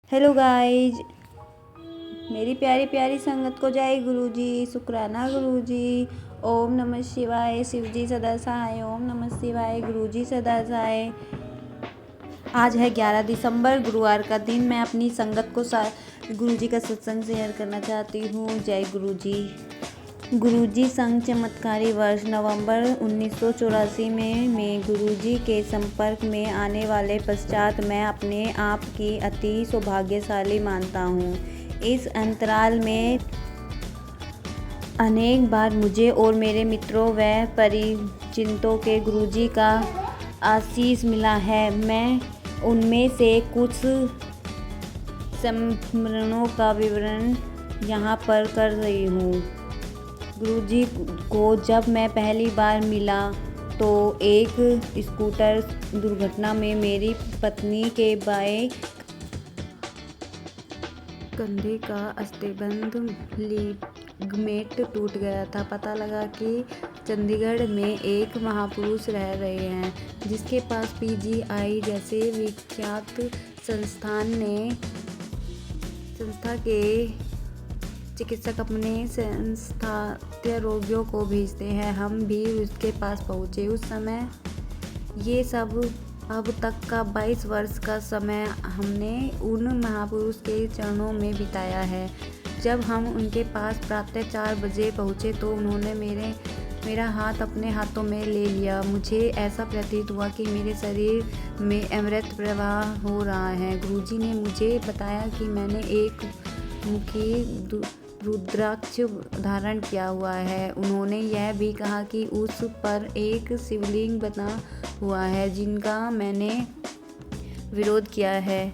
Hello guys, मेरी प्यारी प्यारी संगत को जय गुरुजी, शुक्राना गुरुजी। ओम नमः शिवाय, शिवजी सदा सहाय। ओम नमः शिवाय, गुरुजी सदा सहाय। आज है 11 दिसंबर, गुरुवार का दिन। मैं अपनी संगत को गुरुजी का सत्संग शेयर करना चाहती हूँ। जय गुरुजी। गुरुजी संग चमत्कारी वर्ष नवंबर 1984 में गुरुजी के संपर्क में आने वाले पश्चात मैं अपने आप की अति सौभाग्यशाली मानता हूँ। इस अंतराल में अनेक बार मुझे और मेरे मित्रों व परिचितों के गुरुजी का आशीष मिला है। मैं उनमें से कुछ स्मरणों का विवरण यहाँ पर कर रही हूँ। गुरुजी को जब मैं पहली बार मिला तो एक स्कूटर दुर्घटना में मेरी पत्नी के बाएं कंधे का अस्थिबंध लिगामेंट टूट गया था। पता लगा कि चंडीगढ़ में एक महापुरुष रह रहे हैं जिसके पास पीजीआई जैसे विख्यात संस्था के चिकित्सक अपने संस्थात्य रोगियों को भेजते हैं। हम भी उसके पास पहुँचे। उस समय ये सब अब तक का 22 वर्ष का समय हमने उन महापुरुष के चरणों में बिताया है। जब हम उनके पास प्रातः 4 बजे पहुँचे तो उन्होंने मेरा हाथ अपने हाथों में ले लिया। मुझे ऐसा प्रतीत हुआ कि मेरे शरीर में अमृत प्रवाह हो रहा है। गुरुजी ने मुझे बताया कि मैंने एक मुखी रुद्राक्ष धारण किया हुआ है। उन्होंने यह भी कहा कि उस पर एक शिवलिंग बना हुआ है जिनका मैंने विरोध किया है।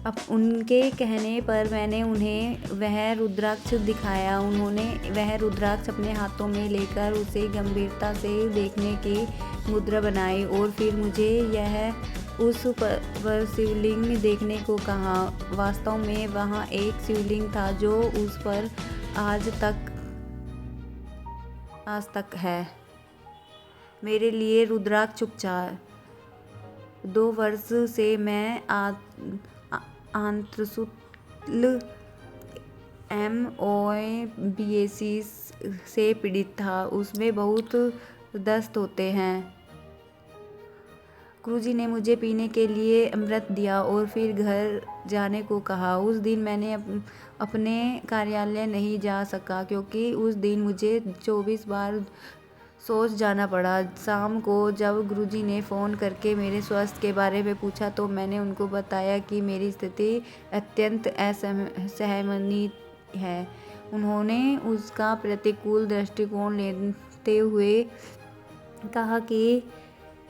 अब उनके कहने पर मैंने उन्हें वह रुद्राक्ष दिखाया। उन्होंने वह रुद्राक्ष अपने हाथों में लेकर उसे गंभीरता से देखने की मुद्रा बनाई और फिर मुझे उस पर शिवलिंग देखने को कहा। वास्तव में वहाँ एक शिवलिंग था जो उस पर आज तक है। मेरे लिए रुद्राक्ष उपचार 2 वर्ष से मैं आंत्रशूल MOBAC से पीड़ित था। उसमें बहुत दस्त होते हैं। गुरुजी ने मुझे पीने के लिए अमृत दिया और फिर घर जाने को कहा। उस दिन मैंने अपने कार्यालय नहीं जा सका क्योंकि उस दिन मुझे 24 बार सोच जाना पड़ा। शाम को जब गुरुजी ने फ़ोन करके मेरे स्वास्थ्य के बारे में पूछा तो मैंने उनको बताया कि मेरी स्थिति अत्यंत असहनीय है। उन्होंने उसका प्रतिकूल दृष्टिकोण लेते हुए कहा कि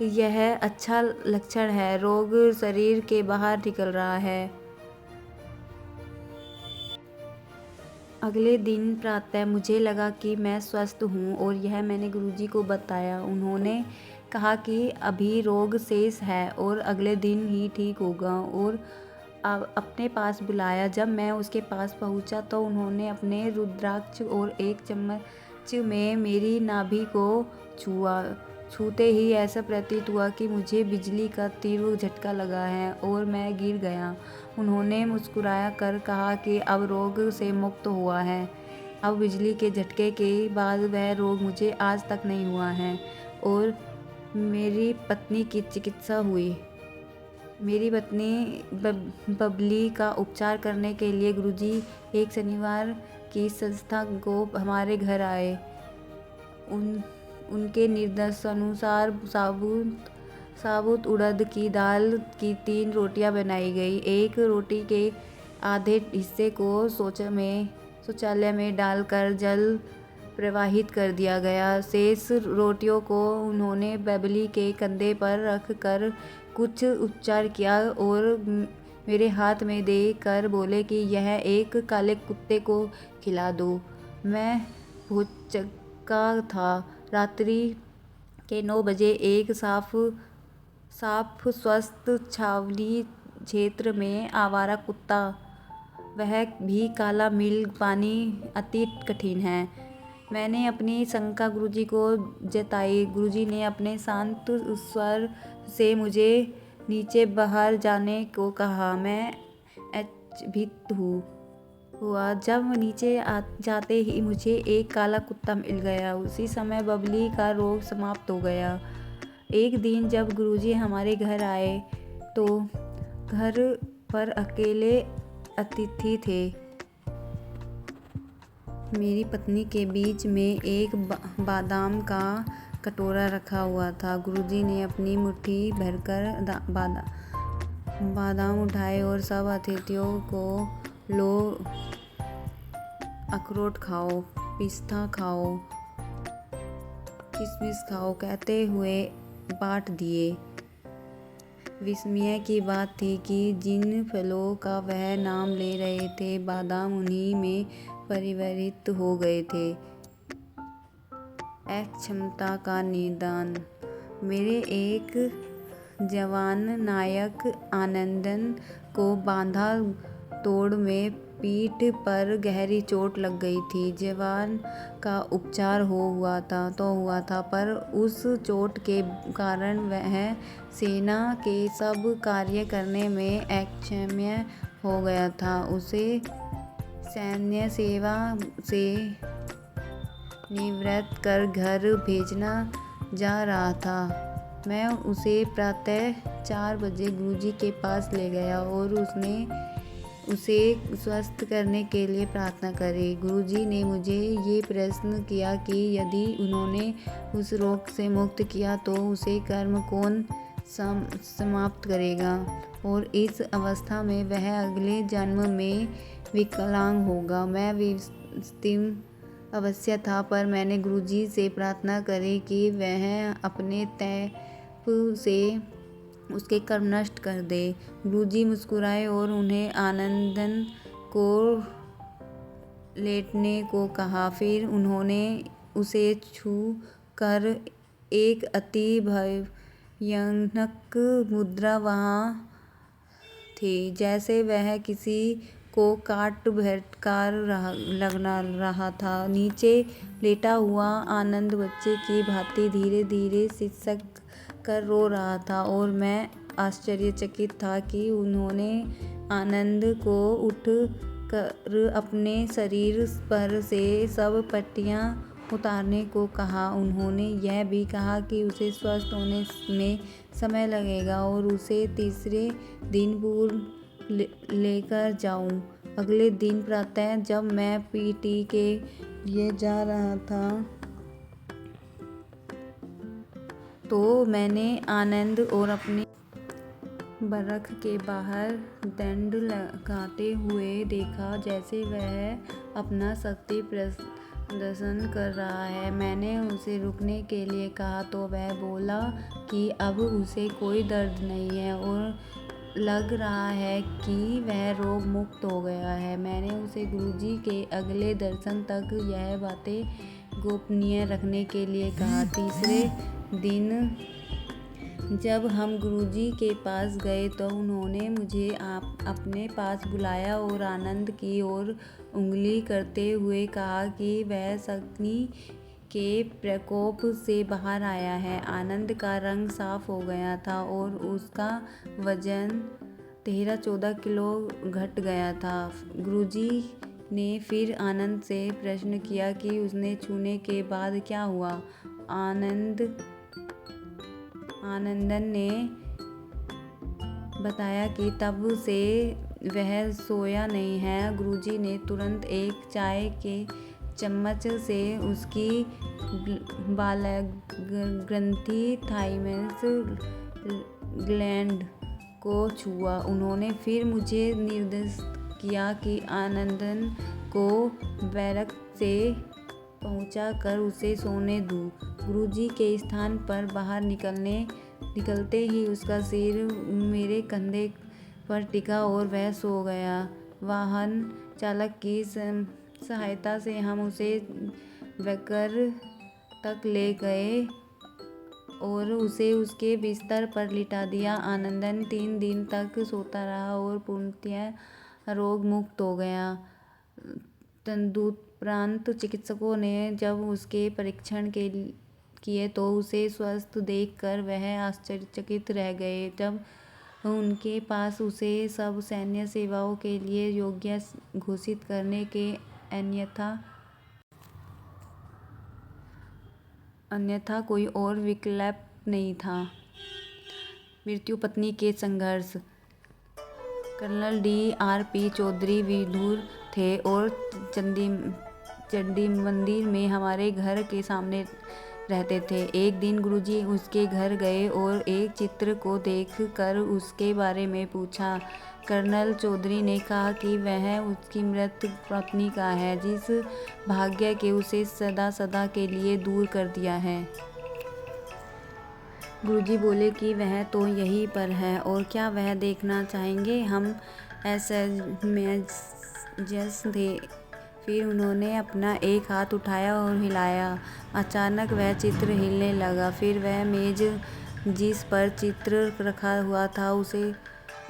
यह अच्छा लक्षण है, रोग शरीर के बाहर निकल रहा है। अगले दिन प्रातः मुझे लगा कि मैं स्वस्थ हूँ और यह मैंने गुरुजी को बताया। उन्होंने कहा कि अभी रोग शेष है और अगले दिन ही ठीक होगा और अपने पास बुलाया। जब मैं उसके पास पहुँचा तो उन्होंने अपने रुद्राक्ष और एक चम्मच में मेरी नाभि को छूते ही ऐसा प्रतीत हुआ कि मुझे बिजली का तीव्र झटका लगा है और मैं गिर गया। उन्होंने मुस्कुरा कर कहा कि अब रोग से मुक्त हुआ है। अब बिजली के झटके के बाद वह रोग मुझे आज तक नहीं हुआ है और मेरी पत्नी की चिकित्सा हुई। मेरी पत्नी बबली का उपचार करने के लिए गुरुजी एक शनिवार की संस्था को हमारे घर आए। उनके निर्देशानुसार साबुत उड़द की दाल की 3 रोटियां बनाई गई। एक रोटी के आधे हिस्से को शौचालय में डालकर जल प्रवाहित कर दिया गया। शेष रोटियों को उन्होंने बबली के कंधे पर रख कर कुछ उपचार किया और मेरे हाथ में दे कर बोले कि यह एक काले कुत्ते को खिला दो। मैं भौचक्का था। रात्रि के 9 बजे एक साफ स्वस्थ छावनी क्षेत्र में आवारा कुत्ता, वह भी काला मिल पानी अति कठिन है। मैंने अपनी शंका गुरुजी को जताई। गुरुजी ने अपने शांत स्वर से मुझे नीचे बाहर जाने को कहा। मैं अचंभित हुआ जब नीचे जाते ही मुझे एक काला कुत्ता मिल गया। उसी समय बबली का रोग समाप्त हो गया। एक दिन जब गुरुजी हमारे घर आए तो घर पर अकेले अतिथि थे। मेरी पत्नी के बीच में एक बादाम का कटोरा रखा हुआ था। गुरुजी ने अपनी मुट्ठी भरकर बादाम उठाए और सब अतिथियों को लो, अखरोट खाओ, पिस्ता खाओ, किशमिश खाओ कहते हुए बांट दिए। विस्मय की बात थी कि जिन फलों का वह नाम ले रहे थे, बादाम उन्हीं में परिवर्तित हो गए थे। अक्षमता का निदान। मेरे एक जवान नायक आनंदन को बांधा तोड़ में पीठ पर गहरी चोट लग गई थी। जवान का उपचार हुआ था पर उस चोट के कारण वह सेना के सब कार्य करने में अक्षम हो गया था। उसे सैन्य सेवा से निवृत्त कर घर भेजना जा रहा था। मैं उसे प्रातः 4 बजे गुरुजी के पास ले गया और उसे स्वस्थ करने के लिए प्रार्थना करी। गुरुजी ने मुझे ये प्रश्न किया कि यदि उन्होंने उस रोग से मुक्त किया तो उसे कर्म कौन समाप्त करेगा और इस अवस्था में वह अगले जन्म में विकलांग होगा। मैं विस्तीर्ण अवश्य था पर मैंने गुरुजी से प्रार्थना करी कि वह अपने तप से उसके कर्म नष्ट कर दे। गुरुजी मुस्कुराए और उन्हें आनंदन को लेटने को कहा। फिर उन्होंने उसे छू कर एक अति भयानक मुद्रा वहाँ थी, जैसे वह किसी को काट भटका रहा था। नीचे लेटा हुआ आनंद बच्चे की भांति धीरे धीरे सिसक कर रो रहा था और मैं आश्चर्यचकित था कि उन्होंने आनंद को उठ कर अपने शरीर पर से सब पट्टियाँ उतारने को कहा। उन्होंने यह भी कहा कि उसे स्वस्थ होने में समय लगेगा और उसे तीसरे दिन पूर्व लेकर जाऊं। अगले दिन प्रातः जब मैं पीटी के लिए जा रहा था तो मैंने आनंद और अपनी बरख के बाहर दंड लगाते हुए देखा, जैसे वह अपना शक्ति प्रदर्शन कर रहा है। मैंने उसे रुकने के लिए कहा तो वह बोला कि अब उसे कोई दर्द नहीं है और लग रहा है कि वह रोग मुक्त हो गया है। मैंने उसे गुरुजी के अगले दर्शन तक यह बातें गोपनीय रखने के लिए कहा। तीसरे दिन जब हम गुरुजी के पास गए तो उन्होंने मुझे अपने पास बुलाया और आनंद की ओर उंगली करते हुए कहा कि वह शनि के प्रकोप से बाहर आया है। आनंद का रंग साफ हो गया था और उसका वजन 13-14 किलो घट गया था। गुरुजी ने फिर आनंद से प्रश्न किया कि उसने छूने के बाद क्या हुआ। आनंदन ने बताया कि तब से वह सोया नहीं है। गुरुजी ने तुरंत एक चाय के चम्मच से उसकी बालग्रंथि थाइमस ग्लैंड को छुआ। उन्होंने फिर मुझे निर्देश किया कि आनंदन को बैरक से पहुंचा कर उसे सोने दूं। गुरुजी के स्थान पर बाहर निकलते ही उसका सिर मेरे कंधे पर टिका और वह सो गया। वाहन चालक की सहायता से हम उसे वैकर तक ले गए और उसे उसके बिस्तर पर लिटा दिया। आनंदन 3 दिन तक सोता रहा और पूर्णतः रोग मुक्त हो गया। तदुपरांत चिकित्सकों ने जब उसके परीक्षण किए तो उसे स्वस्थ देखकर वह आश्चर्यचकित रह गए। जब उनके पास उसे सब सैन्य सेवाओं के लिए योग्य घोषित करने के अन्यथा कोई और विकल्प नहीं था। मृत्यु पत्नी के संघर्ष। Colonel D.R.P. चौधरी विदुर थे और चंडी मंदिर में हमारे घर के सामने रहते थे। एक दिन गुरुजी उसके घर गए और एक चित्र को देख कर उसके बारे में पूछा। कर्नल चौधरी ने कहा कि वह उसकी मृत पत्नी का है, जिस भाग्य के उसे सदा सदा के लिए दूर कर दिया है। गुरुजी बोले कि वह तो यहीं पर है, और क्या वह देखना चाहेंगे? हम असमंजस थे। फिर उन्होंने अपना एक हाथ उठाया और हिलाया। अचानक वह चित्र हिलने लगा। फिर वह मेज जिस पर चित्र रखा हुआ था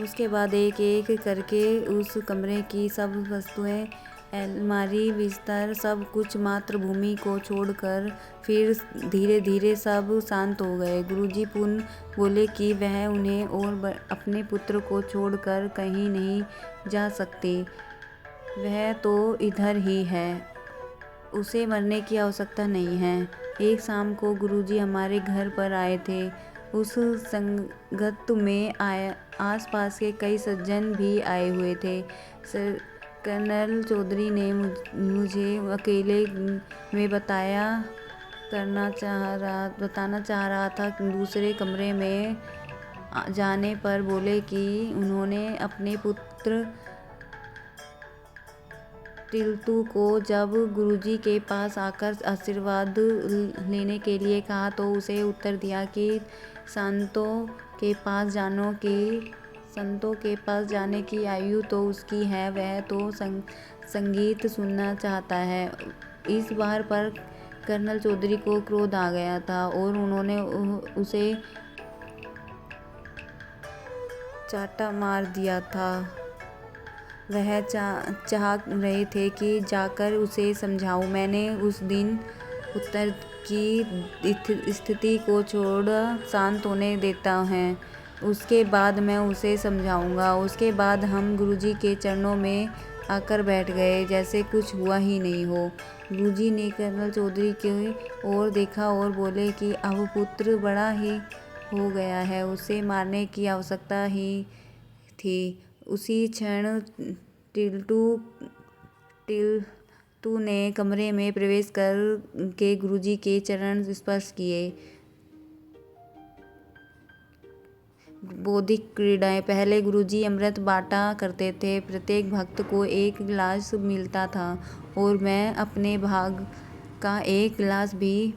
उसके बाद एक एक करके उस कमरे की सब वस्तुएं, अलमारी, बिस्तर, सब कुछ मातृभूमि को छोड़कर फिर धीरे धीरे सब शांत हो गए। गुरुजी पुनः बोले कि वह उन्हें और अपने पुत्र को छोड़कर कहीं नहीं जा सकती। वह तो इधर ही है, उसे मरने की आवश्यकता नहीं है। एक शाम को गुरुजी हमारे घर पर आए थे। उस संगत में आसपास के कई सज्जन भी आए हुए थे। कर्नल चौधरी ने मुझे अकेले में बताना चाह रहा था। दूसरे कमरे में जाने पर बोले कि उन्होंने अपने पुत्र टिल्टू को जब गुरुजी के पास आकर आशीर्वाद लेने के लिए कहा तो उसे उत्तर दिया कि संतों के पास जाने की आयु तो उसकी है, वह तो संगीत सुनना चाहता है। इस बार पर कर्नल चौधरी को क्रोध आ गया था और उन्होंने उसे चाटा मार दिया था। वह चाह रहे थे कि जाकर उसे समझाऊं। मैंने उस दिन उत्तर की स्थिति को छोड़ शांत होने देता है, उसके बाद मैं उसे समझाऊंगा। उसके बाद हम गुरुजी के चरणों में आकर बैठ गए जैसे कुछ हुआ ही नहीं हो। गुरुजी ने कर्नल चौधरी की ओर देखा और बोले कि अब पुत्र बड़ा ही हो गया है, उसे मारने की आवश्यकता ही थी। उसी क्षण टिल्टू ने कमरे में प्रवेश कर के गुरुजी के चरण स्पर्श किए। बौद्धिक क्रीड़ाएं। पहले गुरुजी अमृत बांटा करते थे। प्रत्येक भक्त को एक गिलास मिलता था और मैं अपने भाग का एक गिलास भी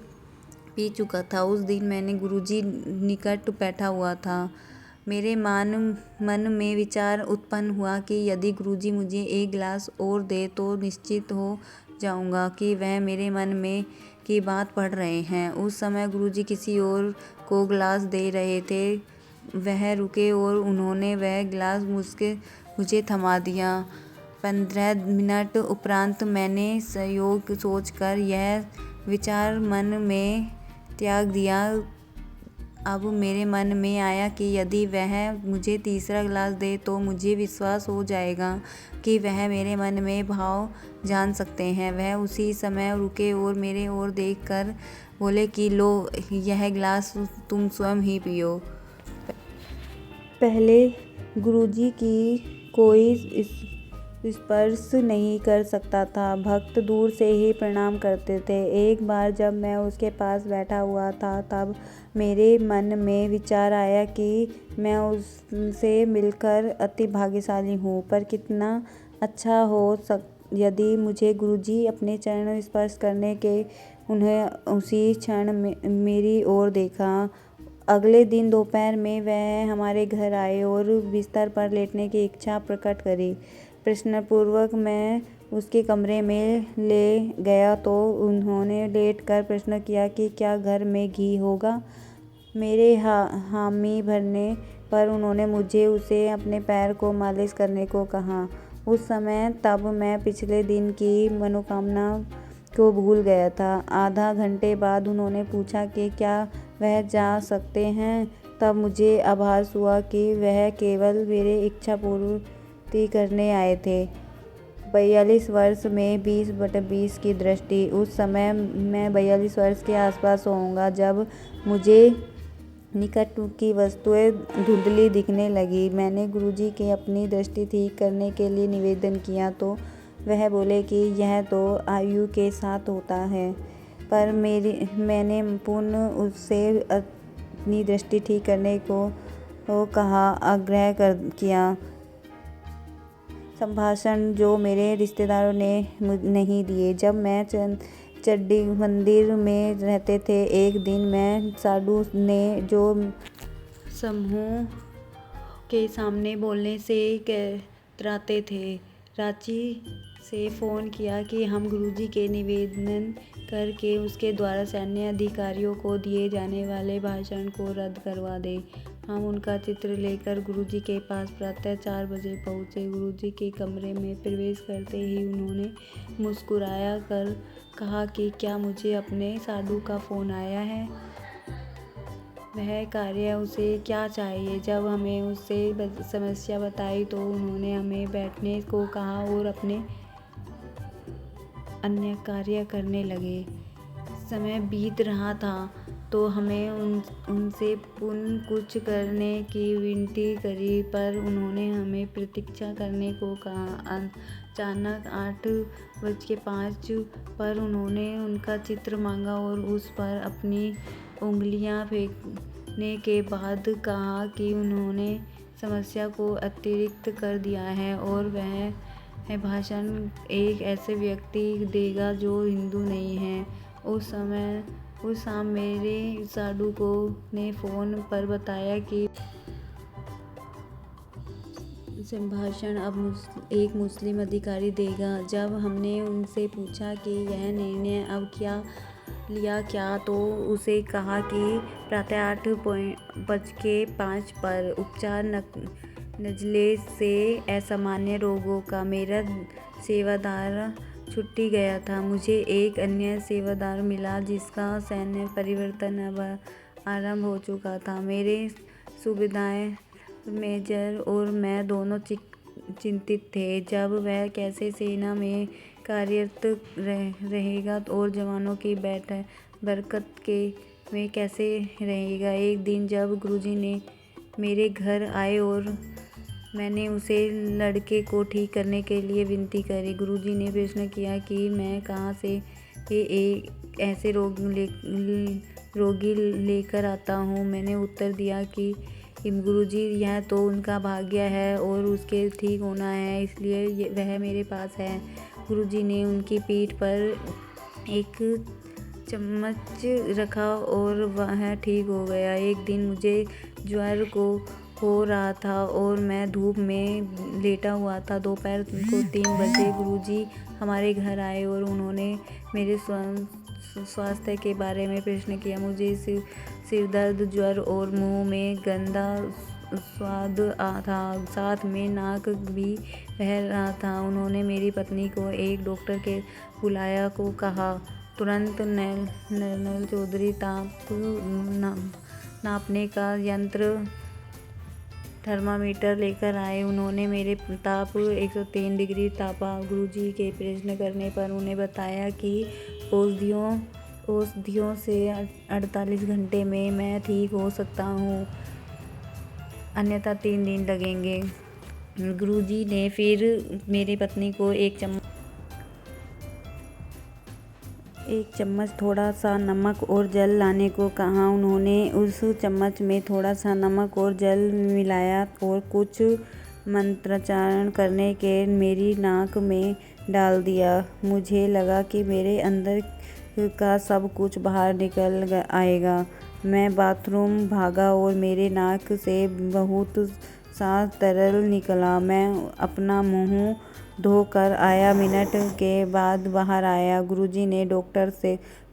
पी चुका था। उस दिन मैंने गुरुजी निकट बैठा हुआ था। मेरे मन में विचार उत्पन्न हुआ कि यदि गुरुजी मुझे एक गिलास और दे तो निश्चित हो जाऊंगा कि वह मेरे मन में की बात पढ़ रहे हैं। उस समय गुरुजी किसी और को गिलास दे रहे थे। वह रुके और उन्होंने वह गिलास मुझे थमा दिया। 15 मिनट उपरांत मैंने संयोग सोचकर यह विचार मन में त्याग दिया। अब मेरे मन में आया कि यदि वह मुझे तीसरा गिलास दे तो मुझे विश्वास हो जाएगा कि वह मेरे मन में भाव जान सकते हैं। वह उसी समय रुके और मेरे ओर देखकर बोले कि लो, यह गिलास तुम स्वयं ही पियो। पहले गुरुजी की कोई स्पर्श नहीं कर सकता था। भक्त दूर से ही प्रणाम करते थे। एक बार जब मैं उसके पास बैठा हुआ था तब मेरे मन में विचार आया कि मैं उससे मिलकर अति भाग्यशाली हूँ, पर कितना अच्छा हो यदि मुझे गुरुजी अपने चरण स्पर्श करने के उन्हें उसी क्षण मेरी ओर देखा। अगले दिन दोपहर में वह हमारे घर आए और बिस्तर पर लेटने की इच्छा प्रकट करी। प्रश्नपूर्वक मैं उसके कमरे में ले गया तो उन्होंने लेटकर प्रश्न किया कि क्या घर में घी होगा। मेरे हामी भरने पर उन्होंने मुझे उसे अपने पैर को मालिश करने को कहा। उस समय तब मैं पिछले दिन की मनोकामना को भूल गया था। आधा घंटे बाद उन्होंने पूछा कि क्या वह जा सकते हैं। तब मुझे आभास हुआ कि वह केवल मेरी इच्छा पूर्ति करने आए थे। 42 वर्ष में 20/20 की दृष्टि। उस समय मैं 42 वर्ष के आसपास होऊंगा जब मुझे निकट की वस्तुएं धुंधली दिखने लगी। मैंने गुरुजी के अपनी दृष्टि ठीक करने के लिए निवेदन किया तो वह बोले कि यह तो आयु के साथ होता है, पर मैंने पुनः उससे अपनी दृष्टि ठीक करने को कहा, आग्रह किया। संभाषण जो मेरे रिश्तेदारों ने नहीं दिए। जब मैं चड्डी मंदिर में रहते थे, एक दिन मैं साधु ने जो समूह के सामने बोलने से कतराते थे, रांची से फ़ोन किया कि हम गुरुजी के निवेदन करके उसके द्वारा सैन्य अधिकारियों को दिए जाने वाले भाषण को रद्द करवा दें। हम उनका चित्र लेकर गुरुजी के पास प्रातः 4 बजे पहुँचे। गुरुजी के कमरे में प्रवेश करते ही उन्होंने मुस्कुराया कर कहा कि क्या मुझे अपने साधु का फ़ोन आया है? वह कार्य उसे क्या चाहिए? जब हमें उससे समस्या बताई तो उन्होंने हमें बैठने को कहा और अपने अन्य कार्य करने लगे। समय बीत रहा था तो हमें उनसे पुनः कुछ करने की विनती करी, पर उन्होंने हमें प्रतीक्षा करने को कहा। अचानक 8:05 पर उन्होंने उनका चित्र मांगा और उस पर अपनी उंगलियां फेंकने के बाद कहा कि उन्होंने समस्या को अतिरिक्त कर दिया है और वह भाषण एक ऐसे व्यक्ति देगा जो हिंदू नहीं है। उस शाम मेरे साधु को ने फ़ोन पर बताया कि संभाषण अब एक मुस्लिम अधिकारी देगा। जब हमने उनसे पूछा कि यह निर्णय अब क्या लिया तो उसे कहा कि प्रातः 8:05 पर उपचार नज़ले से असामान्य रोगों का मेरा सेवादार छुट्टी गया था। मुझे एक अन्य सेवादार मिला जिसका सैन्य परिवर्तन अब आरंभ हो चुका था। मेरे सूबेदार मेजर और मैं दोनों चिंतित थे। जब वह कैसे सेना में कार्यरत रहेगा और जवानों की बरकत में कैसे रहेगा। एक दिन जब गुरुजी ने मेरे घर आए और मैंने उसे लड़के को ठीक करने के लिए विनती करी, गुरुजी ने प्रश्न किया कि मैं कहाँ से एक ऐसे रोगी लेकर आता हूँ। मैंने उत्तर दिया कि गुरुजी, यह तो उनका भाग्य है और उसके ठीक होना है, इसलिए वह मेरे पास है। गुरुजी ने उनकी पीठ पर एक चम्मच रखा और वह ठीक हो गया। एक दिन मुझे ज्वर हो रहा था और मैं धूप में लेटा हुआ था। दोपहर को 3 बजे गुरुजी हमारे घर आए और उन्होंने मेरे स्वास्थ्य के बारे में प्रश्न किया। मुझे सिरदर्द, ज्वर और मुंह में गंदा स्वाद था, साथ में नाक भी बह रहा था। उन्होंने मेरी पत्नी को एक डॉक्टर के बुलाया को कहा। तुरंत नैल चौधरी ताप नापने का यंत्र थर्मामीटर लेकर आए। उन्होंने मेरे ताप 103 डिग्री तापा। गुरुजी के प्रश्न करने पर उन्हें बताया कि औषधियों से 48 घंटे में मैं ठीक हो सकता हूँ, अन्यथा 3 दिन लगेंगे। गुरुजी ने फिर मेरी पत्नी को एक चम्मच थोड़ा सा नमक और जल लाने को कहा। उन्होंने उस चम्मच में थोड़ा सा नमक और जल मिलाया और कुछ मंत्रोच्चारण करने के मेरी नाक में डाल दिया। मुझे लगा कि मेरे अंदर का सब कुछ बाहर निकल आएगा। मैं बाथरूम भागा और मेरे नाक से बहुत सा तरल निकला। मैं अपना मुंह धोकर आया। मिनट के बाद बाहर आया। गुरुजी ने डॉक्टर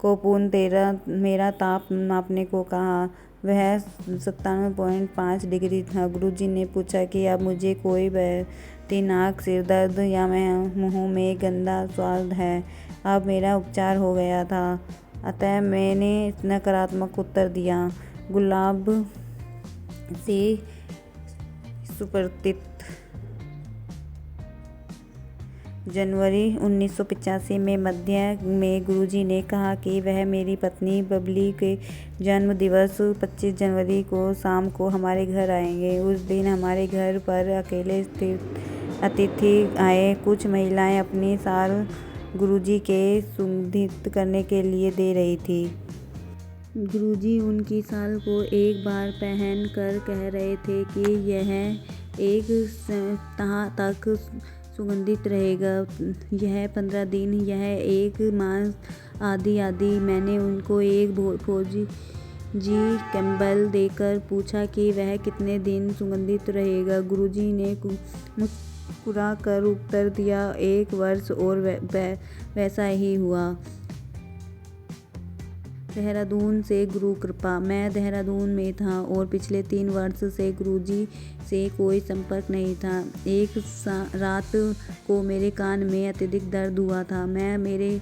को पुनः मेरा ताप नापने को कहा। वह 97.5 डिग्री था। गुरुजी ने पूछा कि अब मुझे कोई बहती नाक, सिरदर्द या मुंह में गंदा स्वाद है। अब मेरा उपचार हो गया था, अतः मैंने नकारात्मक उत्तर दिया। गुलाब से सुप्रतित। जनवरी 1985 में मध्य में गुरुजी ने कहा कि वह मेरी पत्नी बबली के जन्म दिवस 25 जनवरी को शाम को हमारे घर आएंगे। उस दिन हमारे घर पर अकेले अतिथि आए। कुछ महिलाएं अपनी साल गुरुजी के सुगंधित करने के लिए दे रही थी। गुरुजी उनकी साल को एक बार पहन कर कह रहे थे कि यह एक सप्ताह तक सुगंधित रहेगा, यह 15 दिन, यह एक मास आदि। मैंने उनको एक फौजी कैम्बल देकर पूछा कि वह कितने दिन सुगंधित रहेगा। गुरुजी ने मुस्कुरा कर उत्तर दिया, 1 वर्ष, और वैसा ही हुआ। देहरादून से गुरु कृपा। मैं देहरादून में था और पिछले 3 वर्ष से गुरुजी से कोई संपर्क नहीं था। एक रात को मेरे कान में अत्यधिक दर्द हुआ था। मेरे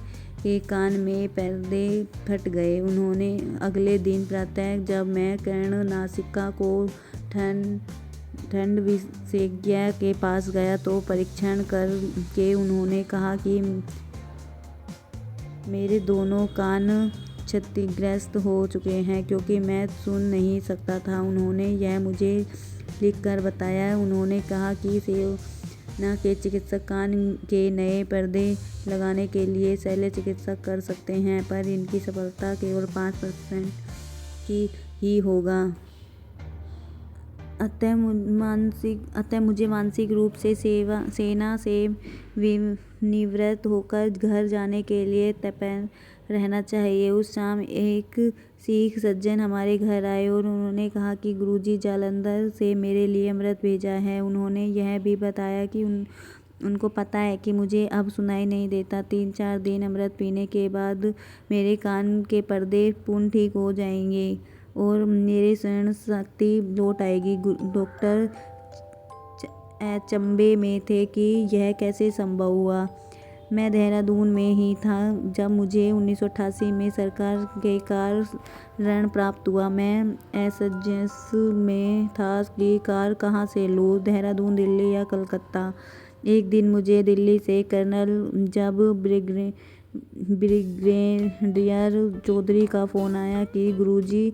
कान में पर्दे फट गए। उन्होंने अगले दिन प्रातः जब मैं कर्ण नासिका को ठंड विशेषज्ञ के पास गया तो परीक्षण करके उन्होंने कहा कि मेरे दोनों कान क्षतिग्रस्त हो चुके हैं क्योंकि मैं सुन नहीं सकता था। उन्होंने यह मुझे लिखकर बताया। उन्होंने कहा कि सेना के चिकित्सक कान के नए पर्दे लगाने के लिए शल्य चिकित्सा कर सकते हैं, पर इनकी सफलता केवल 5% की ही होगा। अतः मुझे मानसिक रूप से सेना से निवृत्त होकर घर जाने के लिए तत्पर रहना चाहिए। उस शाम एक सिख सज्जन हमारे घर आए और उन्होंने कहा कि गुरुजी जालंधर से मेरे लिए अमृत भेजा है। उन्होंने यह भी बताया कि उनको पता है कि मुझे अब सुनाई नहीं देता। 3-4 दिन अमृत पीने के बाद मेरे कान के पर्दे पूर्ण ठीक हो जाएंगे और मेरी श्रवण शक्ति लौट आएगी। डॉक्टर अचंभे में थे कि यह कैसे संभव हुआ। मैं देहरादून में ही था जब मुझे 1988 में सरकार के कार ऋण प्राप्त हुआ। मैं असमंजस में था कि कार कहाँ से लूँ, देहरादून, दिल्ली या कलकत्ता। एक दिन मुझे दिल्ली से कर्नल जब ब्रिगेडियर चौधरी का फ़ोन आया कि गुरुजी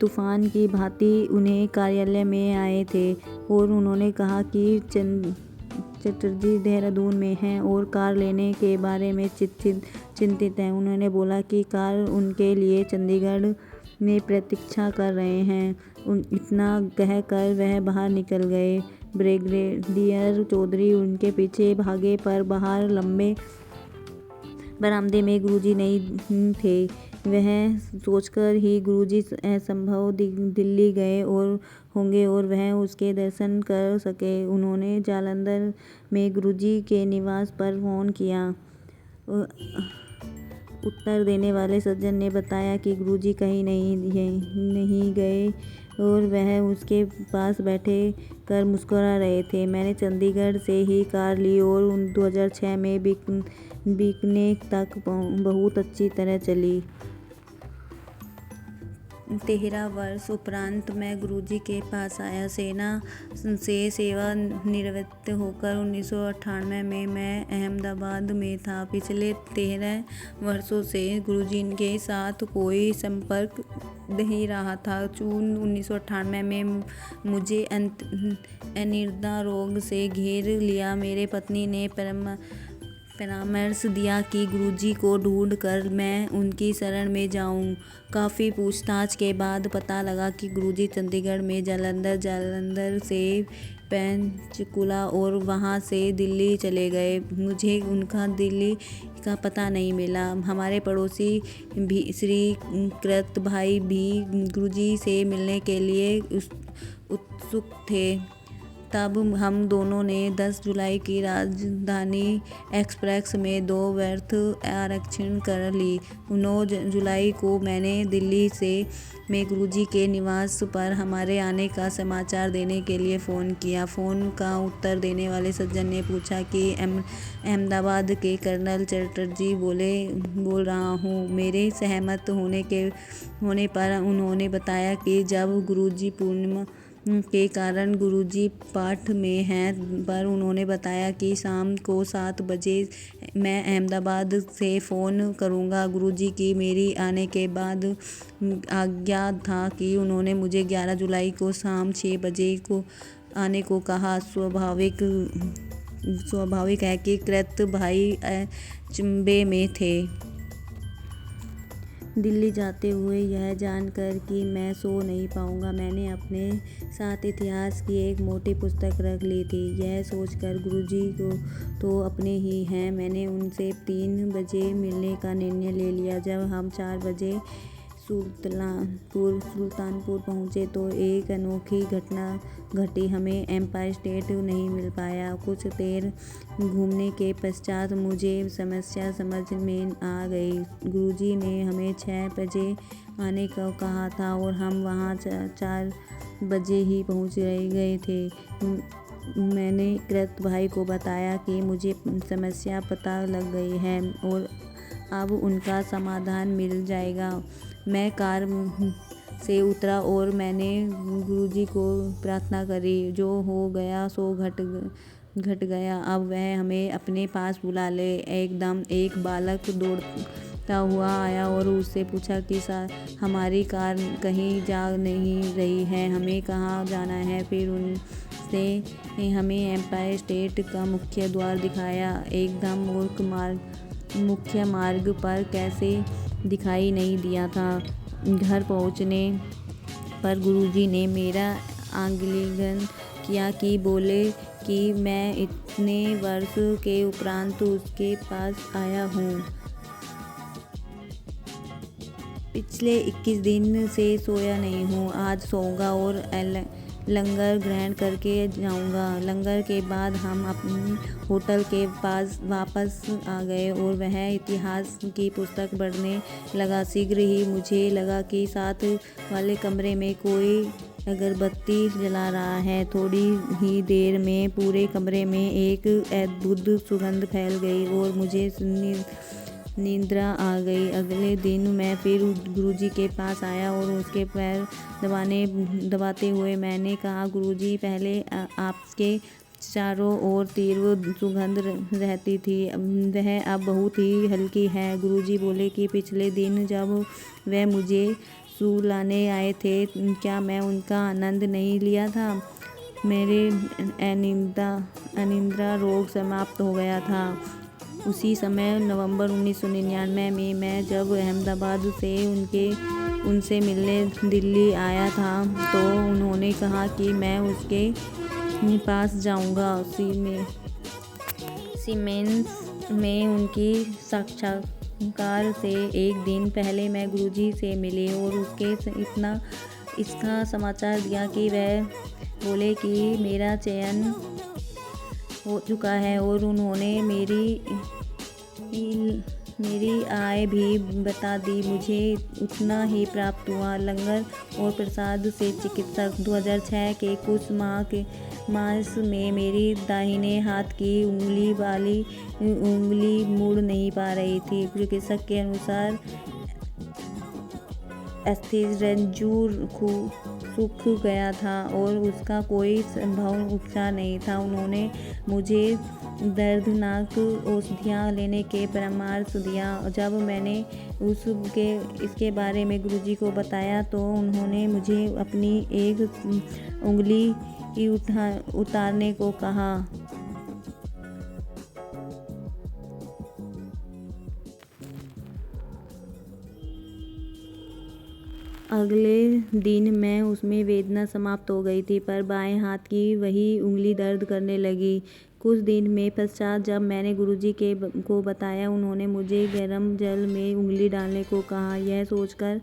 तूफान की भांति उन्हें कार्यालय में आए थे और उन्होंने कहा कि चटर्जी देहरादून में हैं और कार लेने के बारे में चिंतित हैं। उन्होंने बोला कि कार उनके लिए चंडीगढ़ में प्रतीक्षा कर रहे हैं। इतना कहकर वह बाहर निकल गए। ब्रिगेडियर चौधरी उनके पीछे भागे, पर बाहर लंबे बरामदे में गुरुजी नहीं थे। वह सोचकर ही गुरुजी असंभव दिल्ली गए और होंगे और वह उसके दर्शन कर सके। उन्होंने जालंधर में गुरुजी के निवास पर फ़ोन किया। उत्तर देने वाले सज्जन ने बताया कि गुरुजी कहीं नहीं गए और वह उसके पास बैठे कर मुस्कुरा रहे थे। मैंने चंडीगढ़ से ही कार ली और 2006 में बीकानेर तक बहुत अच्छी तरह चली। 13 वर्ष उपरांत मैं गुरुजी के पास आया। सेना से सेवा निवृत्त होकर 1998 में मैं अहमदाबाद में था। पिछले 13 वर्षों से गुरुजी के साथ कोई संपर्क नहीं रहा था। जून 1998 में मुझे अनिद्रा रोग से घेर लिया। मेरी पत्नी ने परामर्श दिया कि गुरुजी को ढूंढ कर मैं उनकी शरण में जाऊं। काफ़ी पूछताछ के बाद पता लगा कि गुरुजी चंडीगढ़ में जालंधर से पंचकुला और वहां से दिल्ली चले गए। मुझे उनका दिल्ली का पता नहीं मिला। हमारे पड़ोसी भी श्री कृत भाई भी गुरुजी से मिलने के लिए उत्सुक थे। तब हम दोनों ने 10 जुलाई की राजधानी एक्सप्रेस में 2 बर्थ आरक्षित कर ली। 9 जुलाई को मैंने दिल्ली में गुरुजी के निवास पर हमारे आने का समाचार देने के लिए फ़ोन किया। फ़ोन का उत्तर देने वाले सज्जन ने पूछा कि अहमदाबाद के कर्नल चटर्जी बोल रहा हूँ। मेरे सहमत होने पर उन्होंने बताया कि जब गुरुजी पूर्णिमा के कारण गुरुजी पाठ में हैं, पर उन्होंने बताया कि शाम को 7 बजे मैं अहमदाबाद से फ़ोन करूँगा। गुरुजी की मेरी आने के बाद आज्ञा था कि उन्होंने मुझे 11 जुलाई को शाम 6 बजे को आने को कहा। स्वाभाविक है कि कृत भाई अचंभे में थे। दिल्ली जाते हुए यह जानकर कि मैं सो नहीं पाऊंगा, मैंने अपने साथ इतिहास की एक मोटी पुस्तक रख ली थी। यह सोचकर गुरुजी को तो अपने ही हैं, मैंने उनसे 3 बजे मिलने का निर्णय ले लिया। जब हम 4 बजे सुल्तानपुर पहुँचे तो एक अनोखी घटना घटी। हमें एम्पायर स्टेट नहीं मिल पाया। कुछ देर घूमने के पश्चात मुझे समस्या समझ में आ गई। गुरुजी ने हमें 6 बजे आने को कहा था और हम वहाँ 4 बजे ही पहुँच गए थे। मैंने कृत भाई को बताया कि मुझे समस्या पता लग गई है और अब उनका समाधान मिल जाएगा। मैं कार से उतरा और मैंने गुरुजी को प्रार्थना करी, जो हो गया सो घट गया, अब वह हमें अपने पास बुला ले। एकदम एक बालक दौड़ता हुआ आया और उससे पूछा कि हमारी कार कहीं जा नहीं रही है, हमें कहाँ जाना है। फिर उसने हमें एम्पायर स्टेट का मुख्य द्वार दिखाया। एकदम मुख्य मार्ग पर कैसे दिखाई नहीं दिया था। घर पहुंचने पर गुरुजी ने मेरा आलिंगन किया कि बोले कि मैं इतने वर्ष के उपरांत उसके पास आया हूँ। पिछले 21 दिन से सोया नहीं हूँ, आज सोऊंगा और लंगर ग्रहण करके जाऊंगा। लंगर के बाद हम अपने होटल के पास वापस आ गए और वह इतिहास की पुस्तक पढ़ने लगा। शीघ्र ही मुझे लगा कि साथ वाले कमरे में कोई अगरबत्ती जला रहा है। थोड़ी ही देर में पूरे कमरे में एक अद्भुत सुगंध फैल गई और मुझे निद्रा आ गई। अगले दिन मैं फिर गुरुजी के पास आया और उसके पैर दबाते हुए मैंने कहा, गुरुजी, पहले आपके चारों ओर तीव्र सुगंध रहती थी, वह अब बहुत ही हल्की है। गुरुजी बोले कि पिछले दिन जब वह मुझे सुलाने आए थे, क्या मैं उनका आनंद नहीं लिया था? मेरे अनिद्रा रोग समाप्त हो गया था। उसी समय नवंबर 1999 में मैं जब अहमदाबाद से उनसे मिलने दिल्ली आया था तो उन्होंने कहा कि मैं उसके पास जाऊंगा। सीमेंस में उनकी साक्षात्कार से एक दिन पहले मैं गुरुजी से मिली और उसके इसका समाचार दिया कि वह बोले कि मेरा चयन हो चुका है और उन्होंने मेरी आय भी बता दी। मुझे उतना ही प्राप्त हुआ। लंगर और प्रसाद से चिकित्सक 2006 के कुछ मास में मेरी दाहिने हाथ की उंगली मुड़ नहीं पा रही थी। चिकित्सक के अनुसार अस्थिरज्जु सूख गया था और उसका कोई संभव उपचार नहीं था। उन्होंने मुझे दर्दनाक औषधियाँ लेने के परामर्श दिया। जब मैंने इसके बारे में गुरुजी को बताया तो उन्होंने मुझे अपनी एक उंगली उतारने को कहा। अगले दिन मैं उसमें वेदना समाप्त हो गई थी, पर बाएं हाथ की वही उंगली दर्द करने लगी। कुछ दिन में पश्चात जब मैंने गुरुजी को बताया, उन्होंने मुझे गर्म जल में उंगली डालने को कहा। यह सोचकर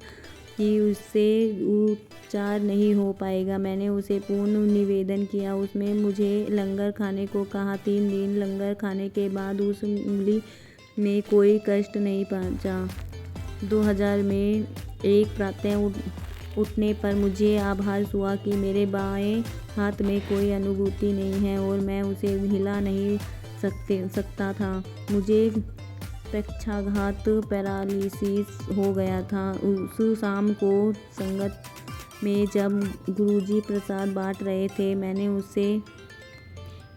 कि उससे उपचार नहीं हो पाएगा। मैंने उसे पूर्ण निवेदन किया। उसने मुझे लंगर खाने को कहा। 3 दिन लंगर खाने के बाद उस उंगली में कोई कष्ट नहीं पहुंचा। 2000 में एक प्रातः उठने पर मुझे आभास हुआ कि मेरे बाएं हाथ में कोई अनुभूति नहीं है और मैं उसे हिला नहीं सकता था। मुझे पक्षाघात पैरालिसिस हो गया था। उस शाम को संगत में जब गुरुजी प्रसाद बांट रहे थे, मैंने उससे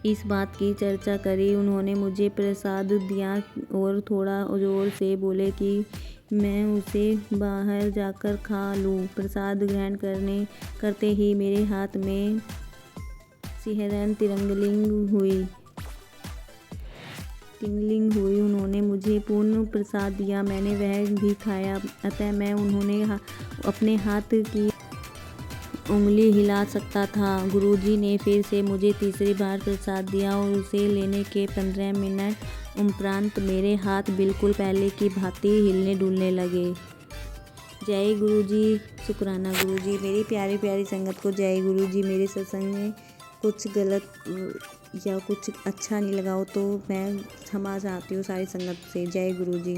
इस बात की चर्चा करी। उन्होंने मुझे प्रसाद दिया और थोड़ा जोर से बोले कि मैं उसे बाहर जाकर खा लूँ। प्रसाद ग्रहण करते ही मेरे हाथ में सिहरन तिंगलिंग हुई। उन्होंने मुझे पूर्ण प्रसाद दिया। मैंने वह भी खाया। अतः मैं उन्होंने अपने हाथ की उंगली हिला सकता था। गुरुजी ने फिर से मुझे तीसरी बार प्रसाद दिया और उसे लेने के 15 मिनट उपरांत मेरे हाथ बिल्कुल पहले की भांति हिलने डुलने लगे। जय गुरुजी। शुक्राना गुरुजी। मेरी प्यारी प्यारी संगत को जय गुरुजी। मेरे सत्संग में कुछ गलत या कुछ अच्छा नहीं लगा हो तो मैं क्षमा चाहती हूँ सारी संगत से। जय गुरुजी।